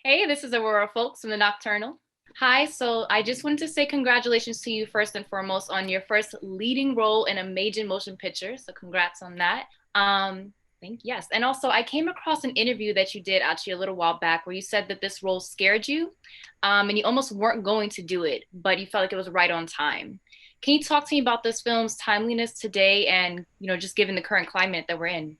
Hey, this is Aurora Folks from the Nocturnal. Hi, so I just wanted to say congratulations to you first and foremost on your first leading role in a major motion picture. So congrats on that. Yes. And also I came across an interview that you did actually a little while back where you said that this role scared you, and you almost weren't going to do it, but you felt like it was right on time. Can you talk to me about this film's timeliness today and, just given the current climate that we're in,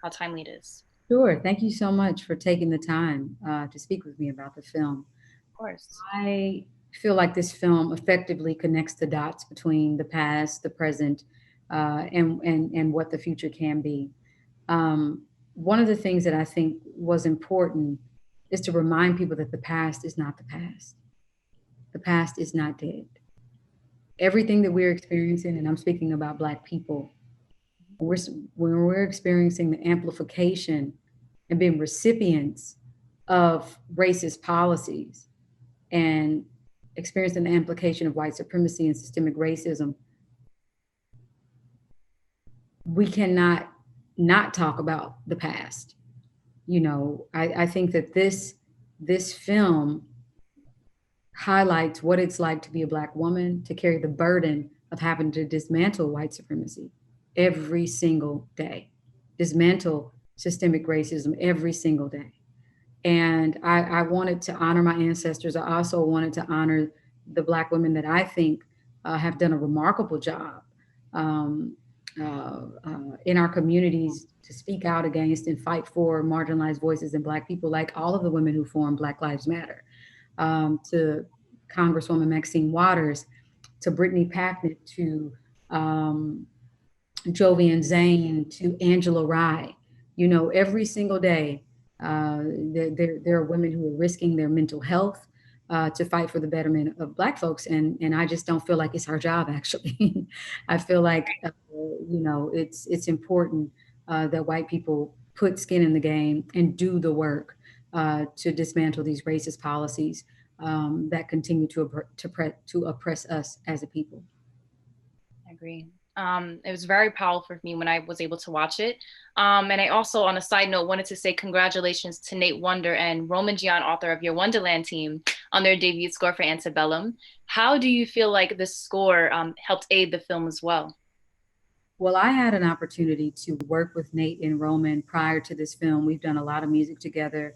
how timely it is? Sure. Thank you so much for taking the time to speak with me about the film. Of course. I feel like this film effectively connects the dots between the past, the present, and what the future can be. One of the things that I think was important is to remind people that the past is not the past. The past is not dead. Everything that we're experiencing, and I'm speaking about Black people, we're, when we're experiencing the amplification and being recipients of racist policies and experiencing the implication of white supremacy and systemic racism, we cannot not talk about the past. I think that this film highlights what it's like to be a Black woman, to carry the burden of having to dismantle white supremacy every single day, dismantle systemic racism every single day. And I wanted to honor my ancestors. I also wanted to honor the Black women that I think have done a remarkable job um, in our communities to speak out against and fight for marginalized voices and Black people, like all of the women who form Black Lives Matter, to Congresswoman Maxine Waters, to Brittany Packnett, to um, Jovian Zane, to Angela Rye. Every single day, there are women who are risking their mental health to fight for the betterment of Black folks, and I just don't feel like it's our job. Actually, I feel like it's important that white people put skin in the game and do the work to dismantle these racist policies that continue to oppress us as a people. I agree. It was very powerful for me when I was able to watch it. And I also, on a side note, wanted to say congratulations to Nate Wonder and Roman Gian, author of Your Wonderland Team, on their debut score for Antebellum. How do you feel like this score helped aid the film as well? Well, I had an opportunity to work with Nate and Roman prior to this film. We've done a lot of music together,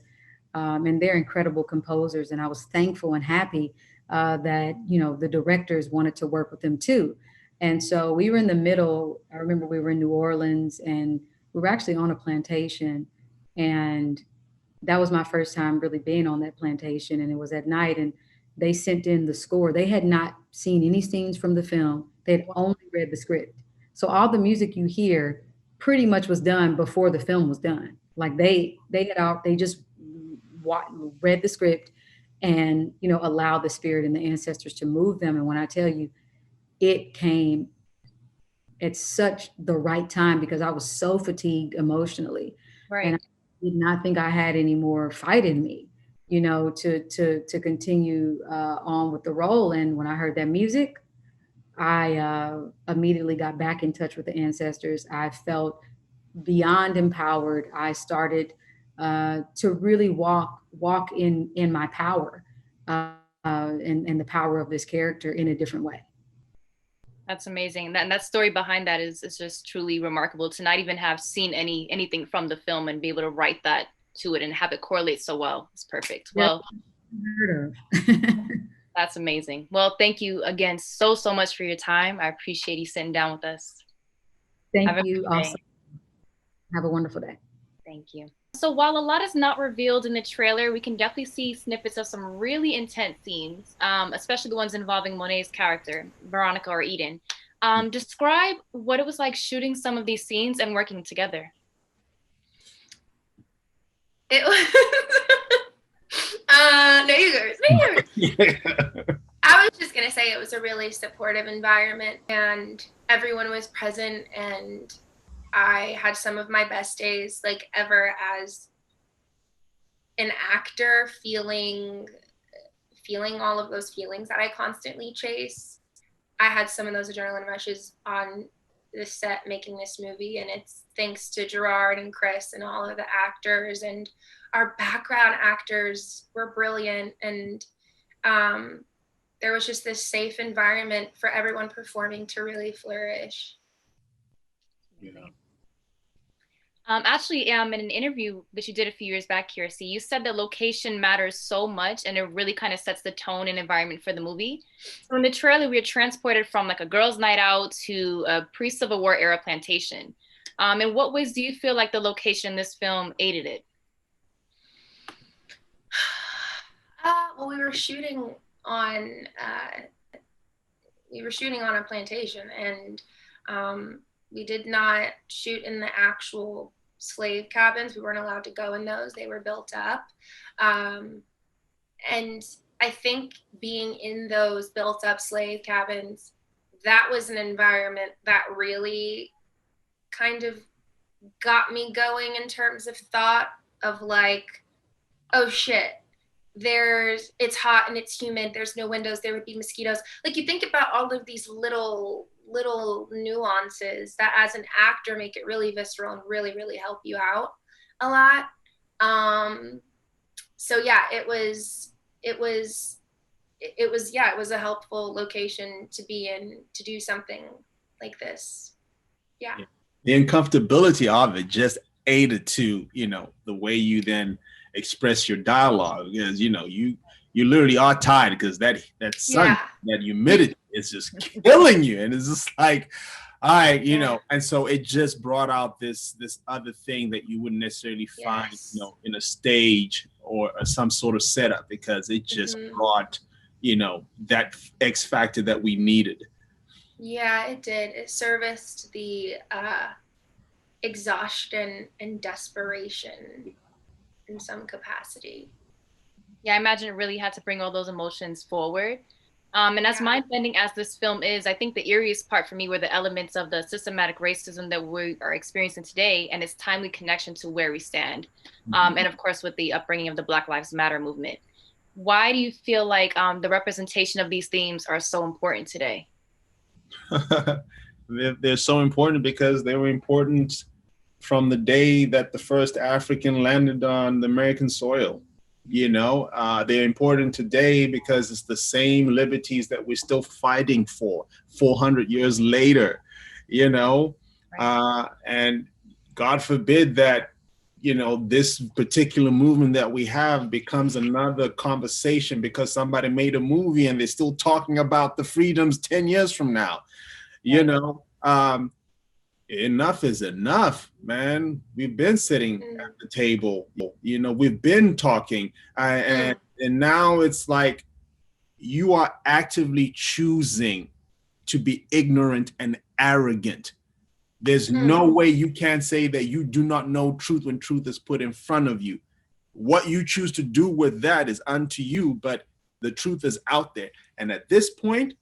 and they're incredible composers. And I was thankful and happy that the directors wanted to work with them too. And so we were in the middle. I remember we were in New Orleans, and we were actually on a plantation, and that was my first time really being on that plantation. And it was at night, and they sent in the score. They had not seen any scenes from the film. They had only read the script. So all the music you hear pretty much was done before the film was done. Like they just read the script and allowed the spirit and the ancestors to move them. And when I tell you, it came at such the right time because I was so fatigued emotionally, and I Right. did not think I had any more fight in me, to continue on with the role. And when I heard that music, I immediately got back in touch with the ancestors. I felt beyond empowered. I started to really walk in my power and the power of this character in a different way. That's amazing. And that story behind that is just truly remarkable to not even have seen anything from the film and be able to write that to it and have it correlate so well. It's perfect. Yeah, Well, unheard of. that's amazing. Well, thank you again so much for your time. I appreciate you sitting down with us. Have Thank a you. great Also, day. have a wonderful day. Thank you. So while a lot is not revealed in the trailer, we can definitely see snippets of some really intense scenes, especially the ones involving Monáe's character, Veronica or Eden. Describe what it was like shooting some of these scenes and working together. It was no you guys, no you guys. I was just gonna say it was a really supportive environment and everyone was present and I had some of my best days like ever as an actor feeling all of those feelings that I constantly chase. I had some of those adrenaline rushes on the set making this movie, and it's thanks to Gerard and Chris and all of the actors, and our background actors were brilliant, and there was just this safe environment for everyone performing to really flourish. Yeah. Actually, in an interview that you did a few years back, Kiersey, you said that location matters so much and it really kind of sets the tone and environment for the movie. So in the trailer, we were transported from like a girls' night out to a pre-Civil War era plantation. In what ways do you feel like the location in this film aided it? Well, we were shooting on a plantation, and we did not shoot in the actual slave cabins. We weren't allowed to go in those. They were built up. And I think being in those built up slave cabins, that was an environment that really kind of got me going in terms of thought of like, oh shit, it's hot and it's humid, there's no windows, there would be mosquitoes. Like, you think about all of these little nuances that as an actor make it really visceral and really, really help you out a lot. So yeah, it was a helpful location to be in to do something like this. Yeah. The uncomfortability of it just aided to, the way you then express your dialogue, because you literally are tired because that sun, that humidity is just killing you, and it's just like, all right, and so it just brought out this other thing that you wouldn't necessarily find in a stage or some sort of setup, because it just brought that X factor that we needed. Yeah, it did. It serviced the exhaustion and desperation in some capacity. Yeah, I imagine it really had to bring all those emotions forward. And as mind-bending as this film is, I think the eeriest part for me were the elements of the systematic racism that we are experiencing today and its timely connection to where we stand. And of course, with the upbringing of the Black Lives Matter movement. Why do you feel like the representation of these themes are so important today? They're so important because they were important from the day that the first African landed on the American soil. They're important today because it's the same liberties that we're still fighting for 400 years later, and God forbid that, this particular movement that we have becomes another conversation because somebody made a movie and they're still talking about the freedoms 10 years from now. Enough is enough, man. We've been sitting at the table, we've been talking, and now it's like you are actively choosing to be ignorant and arrogant. There's no way you can say that you do not know truth when truth is put in front of you. What you choose to do with that is unto you, but the truth is out there. And at this point,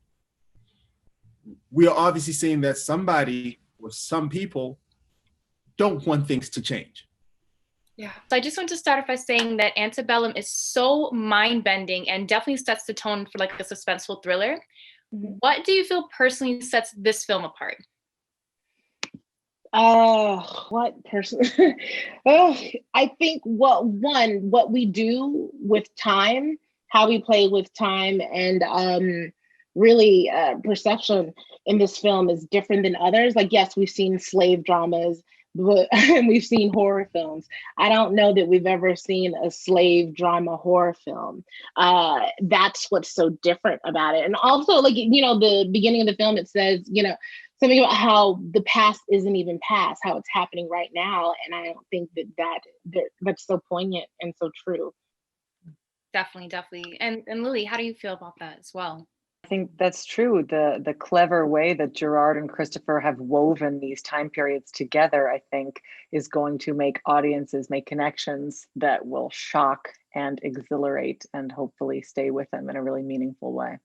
we are obviously saying that somebody or some people don't want things to change. Yeah. So I just want to start off by saying that Antebullum is so mind-bending and definitely sets the tone for like a suspenseful thriller. What do you feel personally sets this film apart? I think what we do with time, how we play with time, and really perception in this film is different than others. Like, yes, we've seen slave dramas, but and we've seen horror films. I don't know that we've ever seen a slave drama horror film. That's what's so different about it. And also, like, the beginning of the film, it says, something about how the past isn't even past, how it's happening right now. And I don't think that's so poignant and so true. Definitely. And Lily, how do you feel about that as well? I think that's true. The clever way that Gerard and Christopher have woven these time periods together, I think, is going to make audiences make connections that will shock and exhilarate and hopefully stay with them in a really meaningful way.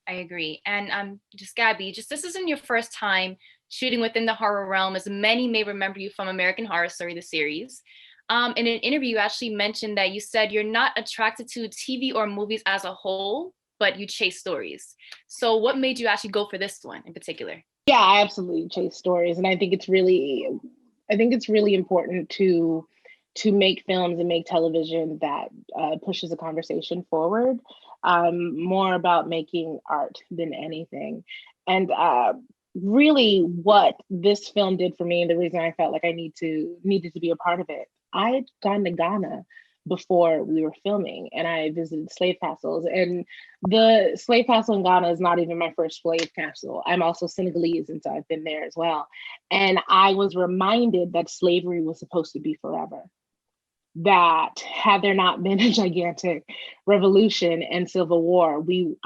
I agree. And just Gabby, this isn't your first time shooting within the horror realm, as many may remember you from American Horror Story, the series. In an interview, you actually mentioned that you said you're not attracted to TV or movies as a whole, but you chase stories. So what made you actually go for this one in particular? I absolutely chase stories, and I think it's really important to make films and make television that pushes a conversation forward. More about making art than anything, and really, what this film did for me, and the reason I felt like I needed to be a part of it. I had gone to Ghana before we were filming, and I visited slave castles. And the slave castle in Ghana is not even my first slave castle. I'm also Senegalese, and so I've been there as well. And I was reminded that slavery was supposed to be forever. That had there not been a gigantic revolution and civil war, we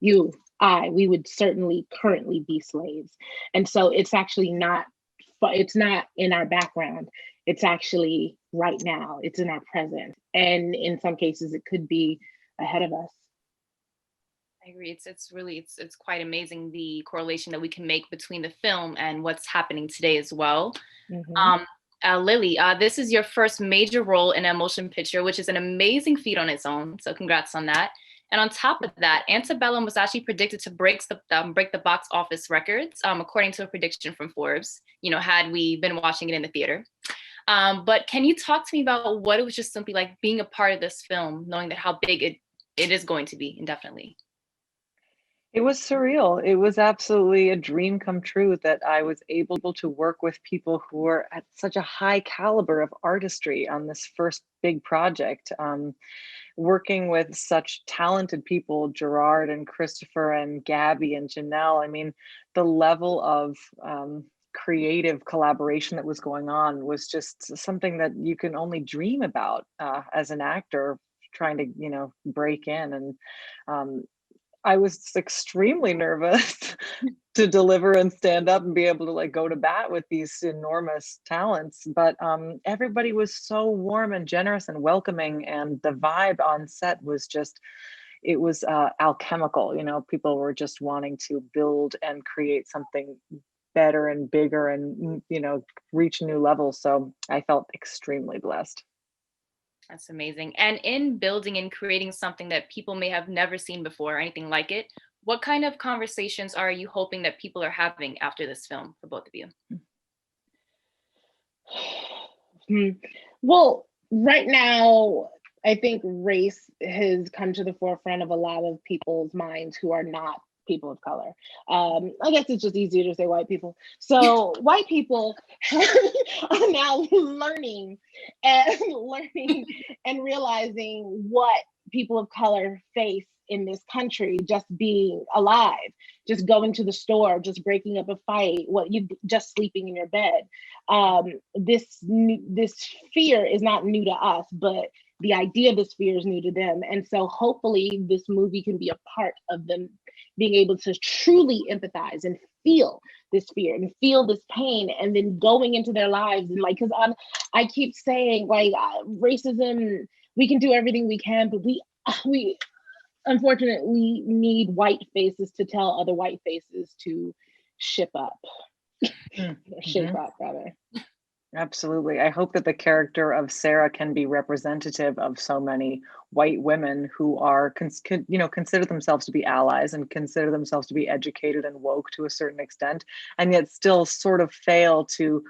would certainly currently be slaves. And so it's actually not, it's not in our background. It's actually right now. It's in our present. And in some cases, it could be ahead of us. I agree. It's quite amazing the correlation that we can make between the film and what's happening today as well. Lily, this is your first major role in a motion picture, which is an amazing feat on its own. So congrats on that. And on top of that, Antebullum was actually predicted to break the box office records, according to a prediction from Forbes, had we been watching it in the theater. But can you talk to me about what it was just simply like being a part of this film, knowing that how big it is going to be indefinitely? It was surreal. It was absolutely a dream come true that I was able to work with people who were at such a high caliber of artistry on this first big project. Working with such talented people, Gerard and Christopher and Gabby and Janelle. I mean, the level of creative collaboration that was going on was just something that you can only dream about as an actor trying to, break in. And I was extremely nervous to deliver and stand up and be able to go to bat with these enormous talents. But everybody was so warm and generous and welcoming, and the vibe on set was just, it was alchemical. People were just wanting to build and create something better and bigger and, reach new levels. So I felt extremely blessed. That's amazing. And in building and creating something that people may have never seen before or anything like it, what kind of conversations are you hoping that people are having after this film for both of you? Well, right now, I think race has come to the forefront of a lot of people's minds who are not people of color. I guess it's just easier to say white people. So white people are now learning and realizing what people of color face in this country, just being alive, just going to the store, just breaking up a fight, just sleeping in your bed. This fear is not new to us, but the idea of this fear is new to them. And so hopefully this movie can be a part of them being able to truly empathize and feel this fear and feel this pain, and then going into their lives. And because I keep saying racism, we can do everything we can, but we unfortunately need white faces to tell other white faces to shape up rather. Absolutely. I hope that the character of Sarah can be representative of so many white women who are, consider themselves to be allies and consider themselves to be educated and woke to a certain extent, and yet still sort of fail to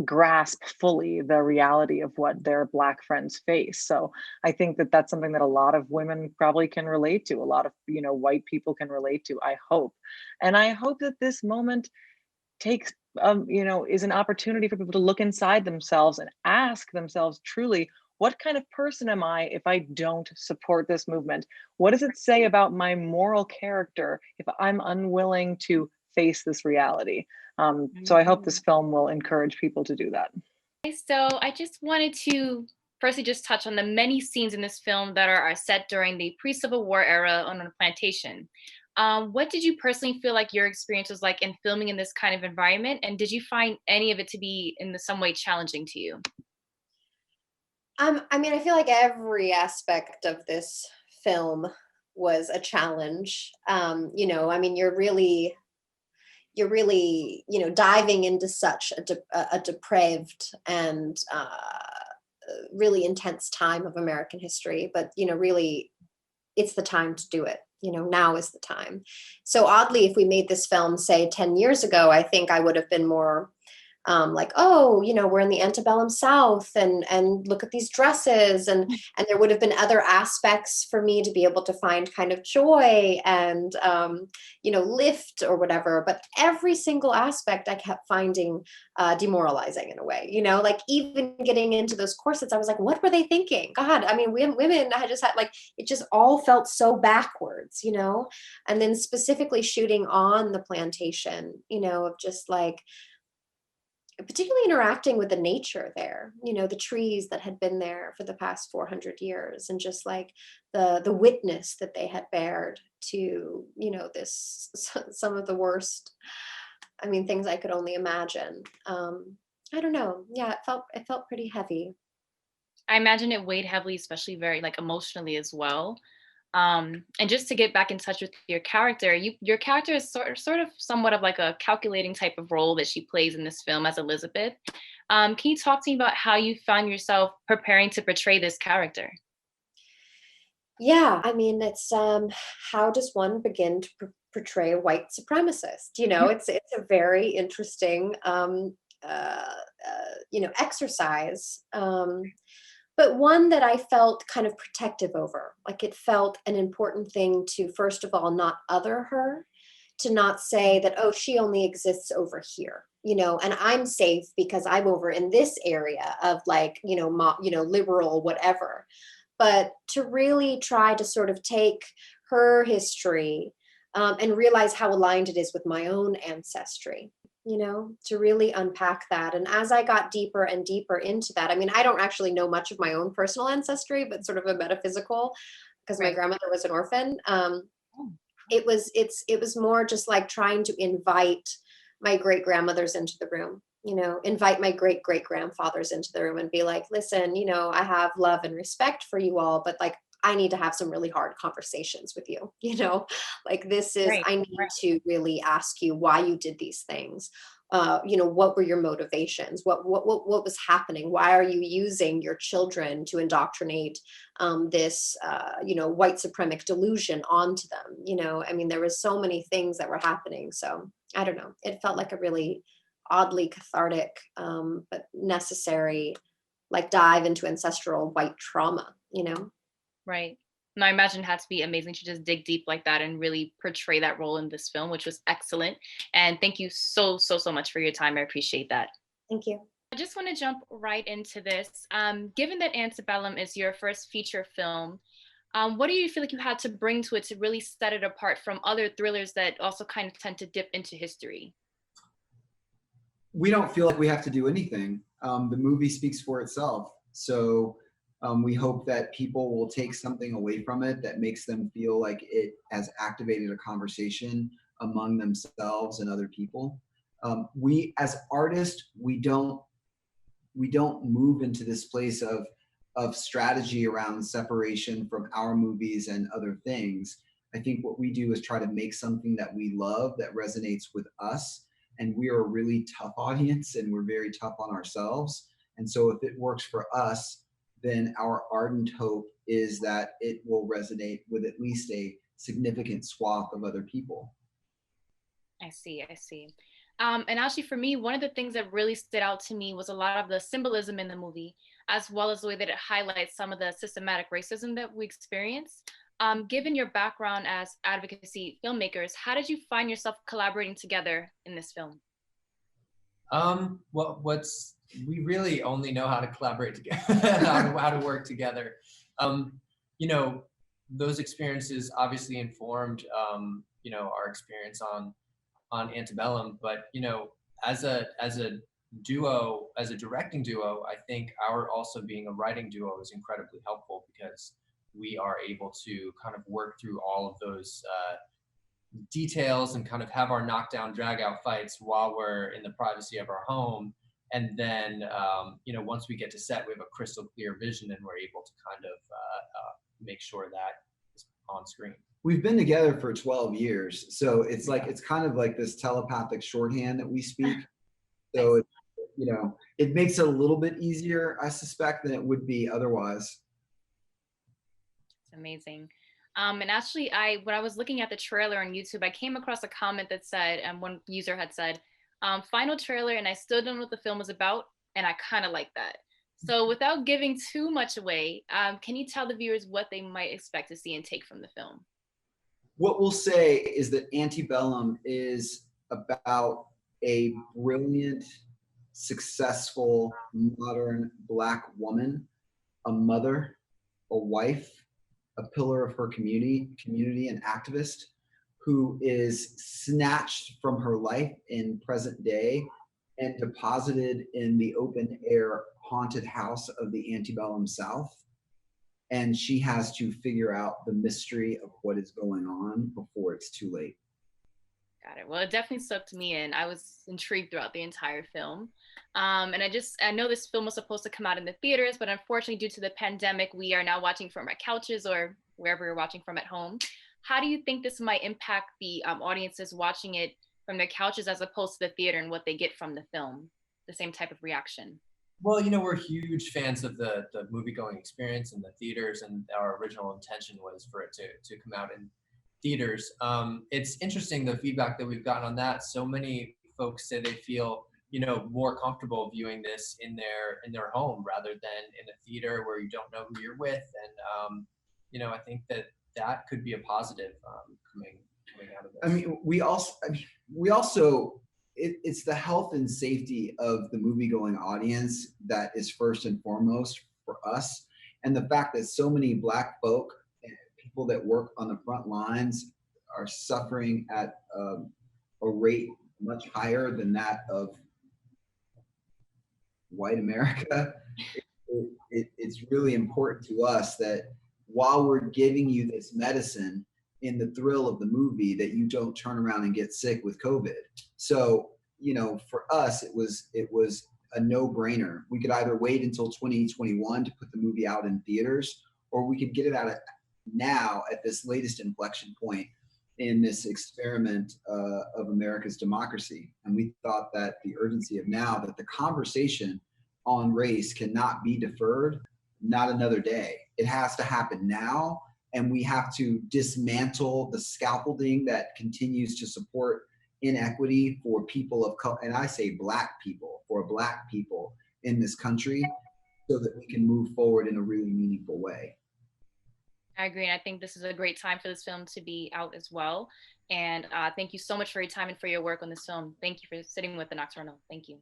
grasp fully the reality of what their Black friends face. So I think that that's something that a lot of women probably can relate to. A lot of, white people can relate to, I hope. And I hope that this moment takes is an opportunity for people to look inside themselves and ask themselves truly, what kind of person am I if I don't support this movement? What does it say about my moral character if I'm unwilling to face this reality? So I hope this film will encourage people to do that. So I just wanted to firstly just touch on the many scenes in this film that are set during the pre-Civil War era on a plantation. What did you personally feel like your experience was like in filming in this kind of environment? And did you find any of it to be in some way challenging to you? I feel like every aspect of this film was a challenge. You're really, diving into such a depraved and really intense time of American history. But, really, it's the time to do it. now is the time. So oddly, if we made this film, say 10 years ago, I think I would have been more like, oh, we're in the antebellum South, and look at these dresses, and there would have been other aspects for me to be able to find kind of joy and lift or whatever. But every single aspect I kept finding demoralizing in a way. Like even getting into those corsets, I was like, what were they thinking? God, I mean, women, I just had like, it just all felt so backwards, and then specifically shooting on the plantation, of just like, particularly interacting with the nature there, the trees that had been there for the past 400 years, and just like the witness that they had bared to, this, some of the worst, things I could only imagine. I don't know. Yeah, it felt pretty heavy. I imagine it weighed heavily, especially very like emotionally as well. And just to get back in touch with your character, your character is sort of somewhat of like a calculating type of role that she plays in this film as Elizabeth. Can you talk to me about how you found yourself preparing to portray this character? Yeah, it's how does one begin to portray a white supremacist? It's a very interesting exercise. But one that I felt kind of protective over. Like it felt an important thing to, first of all, not other her, to not say that, oh, she only exists over here, and I'm safe because I'm over in this area of like, liberal, whatever. But to really try to sort of take her history and realize how aligned it is with my own ancestry. To really unpack that. And as I got deeper and deeper into that, I don't actually know much of my own personal ancestry, but sort of a metaphysical, because my grandmother was an orphan. It was more just like trying to invite my great grandmothers into the room, invite my great great grandfathers into the room and be like, listen, I have love and respect for you all, but like, I need to have some really hard conversations with you, like this is, I need to really ask you why you did these things. What were your motivations? What was happening? Why are you using your children to indoctrinate this, white supremacic delusion onto them? There was so many things that were happening. So I don't know. It felt like a really oddly cathartic, but necessary, like dive into ancestral white trauma, Right. No, I imagine it had to be amazing to just dig deep like that and really portray that role in this film, which was excellent. And thank you so much for your time. I appreciate that. Thank you. I just want to jump right into this. Given that Antebellum is your first feature film, what do you feel like you had to bring to it to really set it apart from other thrillers that also kind of tend to dip into history? We don't feel like we have to do anything. The movie speaks for itself. So we hope that people will take something away from it that makes them feel like it has activated a conversation among themselves and other people. We, as artists, we don't move into this place of strategy around separation from our movies and other things. I think what we do is try to make something that we love, that resonates with us. And we are a really tough audience, and we're very tough on ourselves. And so if it works for us, then our ardent hope is that it will resonate with at least a significant swath of other people. I see. And actually for me, one of the things that really stood out to me was a lot of the symbolism in the movie, as well as the way that it highlights some of the systematic racism that we experience. Given your background as advocacy filmmakers, how did you find yourself collaborating together in this film? Well, we really only know how to collaborate together, how to work together. Those experiences obviously informed, our experience on Antebellum. But as a duo, as a directing duo, I think our also being a writing duo is incredibly helpful, because we are able to kind of work through all of those details and kind of have our knockdown, drag out fights while we're in the privacy of our home. And then, once we get to set, we have a crystal clear vision, and we're able to kind of make sure that is on screen. We've been together for 12 years. So it's like, it's kind of like this telepathic shorthand that we speak. So, it makes it a little bit easier, I suspect, than it would be otherwise. It's amazing. And actually, when I was looking at the trailer on YouTube, I came across a comment that said, and one user had said, final trailer, and I still don't know what the film is about, and I kind of like that. So without giving too much away, can you tell the viewers what they might expect to see and take from the film? What we'll say is that Antebellum is about a brilliant, successful, modern Black woman, a mother, a wife, a pillar of her community, an activist who is snatched from her life in present day and deposited in the open air haunted house of the antebellum South. And she has to figure out the mystery of what is going on before it's too late. Got it. Well, it definitely sucked me in. I was intrigued throughout the entire film. And I know this film was supposed to come out in the theaters, but unfortunately, due to the pandemic, we are now watching from our couches or wherever you're watching from at home. How do you think this might impact the audiences watching it from their couches as opposed to the theater and what they get from the film? The same type of reaction? Well, we're huge fans of the movie-going experience in the theaters, and our original intention was for it to come out in theaters. It's interesting, the feedback that we've gotten on that. So many folks say they feel, more comfortable viewing this in their home rather than in a theater where you don't know who you're with. And, I think that could be a positive coming out of this. I mean, we also it's the health and safety of the movie-going audience that is first and foremost for us. And the fact that so many Black folk and people that work on the front lines are suffering at a rate much higher than that of white America, it's really important to us that while we're giving you this medicine in the thrill of the movie, that you don't turn around and get sick with COVID. So, for us, it was a no-brainer. We could either wait until 2021 to put the movie out in theaters, or we could get it out now at this latest inflection point in this experiment of America's democracy. And we thought that the urgency of now, that the conversation on race cannot be deferred, not another day. It has to happen now. And we have to dismantle the scaffolding that continues to support inequity for people of color, and I say Black people, for Black people in this country, so that we can move forward in a really meaningful way. I agree. And I think this is a great time for this film to be out as well. And thank you so much for your time and for your work on this film. Thank you for sitting with the Nocturnal. Thank you.